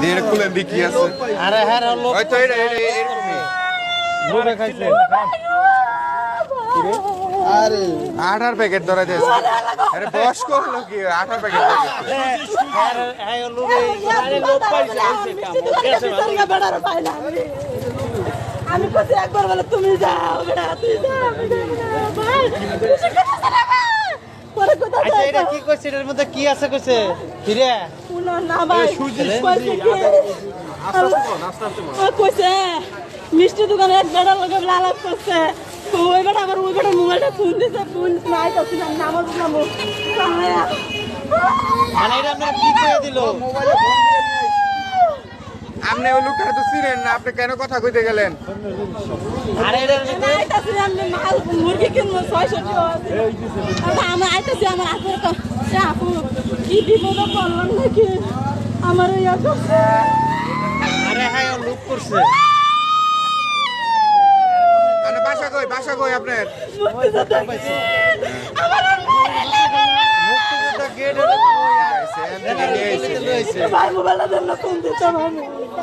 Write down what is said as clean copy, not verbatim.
দিয়ে খুলে দেখি আছে আরে হ্যাঁ হয়তো এটা এরকমই লোকে খাইছে আরে 8 প্যাকেট ধরা দিয়েছে আরে বস করলো কি 8 প্যাকেট আমি কত একবার বলে তুমি যাও তুই যাও পরে কোথা আচ্ছা এটা কি কইছে এর মধ্যে কি আছে কইছে ফিরে শুনো না ভাই কইছে মিষ্টি দোকানে এক বেড়ার লগে লালাপ করছে ওই বেড়া আবার ওই বেড়া মোবাইলটা ফোন দিছে ফোন নাই তো নাম নামো মানে এটা আপনারা কি করে দিল আপনি ওই লোকটা তো চিনেন না আপনি কেন কথা কইতে গেলেন আরে এটা আইতাছি আমি মাল মুরগি কিনবো 600 টাকা আমি আইতাছি আমার আপনার আপু কি বিপদ পড়লাম নাকি আমার ইয়া করছে আরে হ্যাঁ লুক করছে মানে বাসা কই আপনার মুক্তি গেট ভাই ভাই মোবাইলটা দেন না ফোন দিতে আমি